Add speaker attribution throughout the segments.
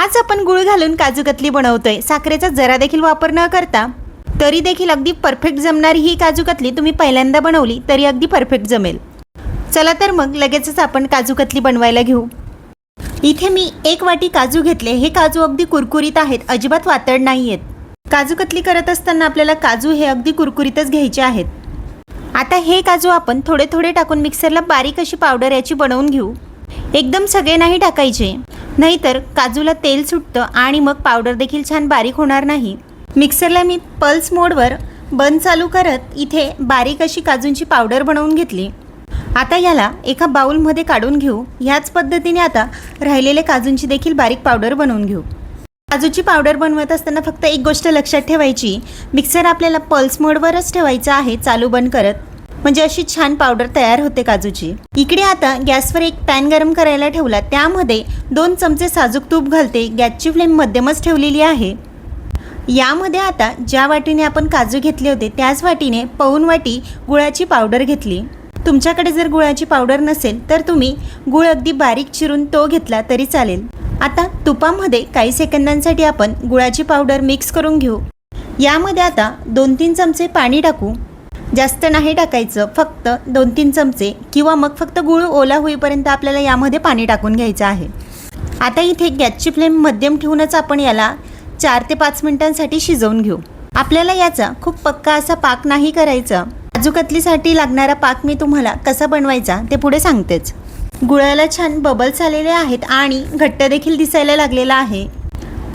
Speaker 1: आज आपण गुळ घालून काजू कतली बनवतोय। साखरेचा जरा देखील वापर न करता तरी देखील अगदी परफेक्ट जमणारी ही काजू कतली तुम्ही पहिल्यांदा बनवली तरी अगदी परफेक्ट जमेल। चला तर मग लगेचच आपण काजू कतली बनवायला घेऊ। इथे मी 1 वाटी काजू घेतले। हे काजू अगदी कुरकुरीत आहेत, अजिबात वातड नाहीयेत। काजू कतली करत असताना आपल्याला काजू हे अगदी कुरकुरीतच घ्यायचे आहेत। आता हे काजू आपण थोडे थोडे टाकून मिक्सरला बारीक अशी पावडर याची बनवून घेऊ। एकदम सगळे नाही टाकायचे, नाहीतर काजूला तेल सुटतं आणि मग पावडर देखील छान बारीक होणार नाही। मिक्सरला मी पल्स मोडवर बंद चालू करत इथे बारीक अशी काजूंची पावडर बनवून घेतली। आता याला एका बाउलमध्ये काढून घेऊ। ह्याच पद्धतीने आता राहिलेले काजूंची देखील बारीक पावडर बनवून घेऊ। काजूची पावडर बनवत असताना फक्त एक गोष्ट लक्षात ठेवायची, मिक्सर आपल्याला पल्स मोडवरच ठेवायचा आहे, चालू बंद करत, म्हणजे अशी छान पावडर तयार होते काजूची। इकडे आता गॅसवर एक पॅन गरम करायला ठेवला, त्यामध्ये 2 चमचे साजूक तूप घालते। गॅसची फ्लेम मध्यमच ठेवलेली आहे। यामध्ये आता ज्या वाटीने आपण काजू घेतले होते त्याच वाटीने पाऊण वाटी गुळाची पावडर घेतली। तुमच्याकडे जर गुळाची पावडर नसेल तर तुम्ही गुळ अगदी बारीक चिरून तो घेतला तरी चालेल। आता तुपामध्ये काही सेकंदांसाठी आपण गुळाची पावडर मिक्स करून घेऊ। यामध्ये आता 2-3 चमचे पाणी टाकू। जास्त नाही टाकायचं, फक्त 2-3 चमचे, किंवा मग फक्त गुळ ओला होईपर्यंत आपल्याला यामध्ये पाणी टाकून घ्यायचं आहे। आता इथे गॅसची फ्लेम मध्यम ठेवूनच आपण याला 4 ते 5 मिनिटांसाठी शिजवून घेऊ। आपल्याला याचा खूप पक्का असा पाक नाही करायचा। काजू कतलीसाठी लागणारा पाक मी तुम्हाला कसा बनवायचा ते पुढे सांगतेच। गुळाला छान बबल्स आलेले आहेत आणि घट्ट देखील दिसायला लागलेला आहे।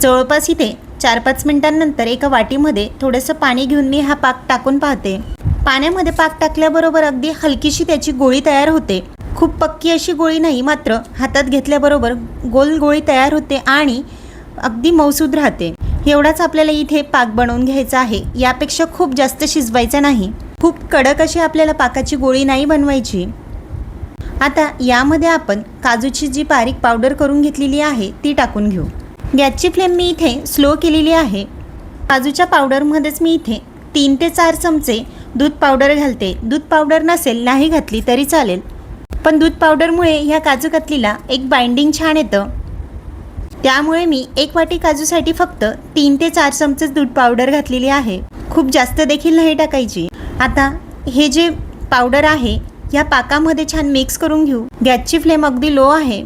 Speaker 1: जवळपास इथे 4-5 मिनिटांनंतर एका वाटीमध्ये थोडंसं पाणी घेऊन मी हा पाक टाकून पाहते। पाण्यामध्ये पाक टाकल्याबरोबर अगदी हलकीशी त्याची गोळी तयार होते। खूप पक्की अशी गोळी नाही, मात्र हातात घेतल्याबरोबर गोल गोळी तयार होते आणि अगदी मऊसूद राहते। एवढाच आपल्याला इथे पाक बनवून घ्यायचा आहे, यापेक्षा खूप जास्त शिजवायचा नाही। खूप कडक अशी आपल्याला पाकाची गोळी नाही बनवायची। आता यामध्ये आपण काजूची जी बारीक पावडर करून घेतलेली आहे ती टाकून घेऊ। गॅसची फ्लेम मी इथे स्लो केलेली आहे। काजूच्या पावडरमध्येच मी इथे 3 ते 4 चमचे दूध पावडर घालते। दूध पावडर नसेल नाही घातली तरी चालेल, पण दूध पावडरमुळे ह्या काजू कतलीला एक बाइंडिंग छान येतं। त्यामुळे मी 1 वाटी काजूसाठी फक्त 3 ते 4 चमचे दूध पावडर घातलेली आहे। खूप जास्त देखील नाही टाकायची। आता हे जे पावडर आहे या पाकामध्ये छान मिक्स करून घेऊ। गॅसची फ्लेम अगदी लो आहे।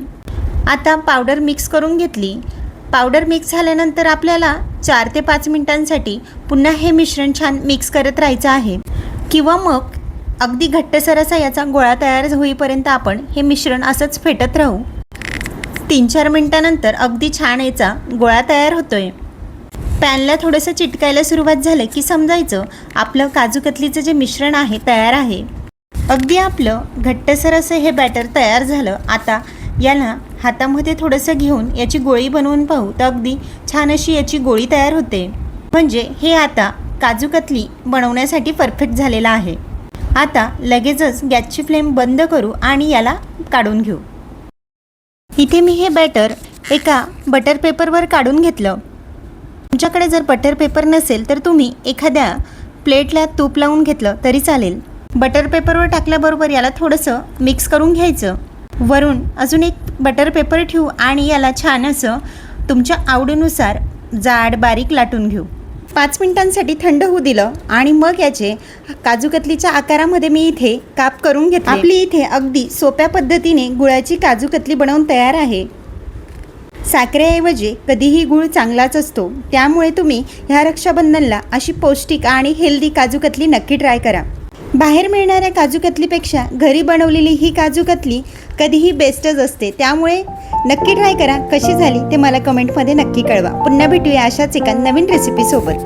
Speaker 1: आता पावडर मिक्स करून घेतली। पावडर मिक्स झाल्यानंतर आपल्याला 4 ते 5 मिनिटांसाठी पुन्हा हे मिश्रण छान मिक्स करत राहायचं आहे, किंवा मग अगदी घट्टसर असा याचा गोळा तयार होईपर्यंत आपण हे मिश्रण असंच फेटत राहू। 3-4 मिनिटांनंतर अगदी छान याचा गोळा तयार होतोय। पॅनला थोडंसं चिटकायला सुरुवात झालं की समजायचं आपलं काजू कतलीचं जे मिश्रण आहे तयार आहे। अगदी आपलं घट्टसर असं हे बॅटर तयार झालं। आता याला हातामध्ये थोडंसं घेऊन याची गोळी बनवून पाहू, तर अगदी छान अशी याची गोळी तयार होते। म्हणजे हे आता काजू कतली बनवण्यासाठी परफेक्ट झालेला आहे। आता लगेचच गॅसची फ्लेम बंद करू आणि याला काढून घेऊ। इथे मी हे बॅटर एका बटर पेपरवर काढून घेतलं। तुमच्याकडे जर बटर पेपर नसेल तर तुम्ही एखाद्या प्लेटला तूप लावून घेतलं तरी चालेल। बटर पेपरवर टाकल्याबरोबर याला थोडंसं मिक्स करून घ्यायचं। वरून अजून एक बटर पेपर ठेवू आणि याला छान असं तुमच्या आवडीनुसार जाड बारीक लाटून घेऊ। 5 मिनिटांसाठी थंड होऊ दिलं आणि मग याचे काजू कतलीच्या आकारामध्ये मी इथे काप करून घेतले। आपली इथे अगदी सोप्या पद्धतीने गुळाची काजू कतली बनवून तयार आहे। साखरेऐवजी कधीही गुळ चांगलाच असतो, त्यामुळे तुम्ही ह्या रक्षाबंधनला अशी पौष्टिक आणि हेल्दी काजू कतली नक्की ट्राय करा। बाहेर मिळणाऱ्या काजू कतलीपेक्षा घरी बनवलेली ही काजू कतली कधीही बेस्टच असते, त्यामुळे नक्की ट्राय करा। कशी झाली ते मला कमेंटमध्ये नक्की कळवा। पुन्हा भेटूया अशाच एका नवीन रेसिपीसोबत।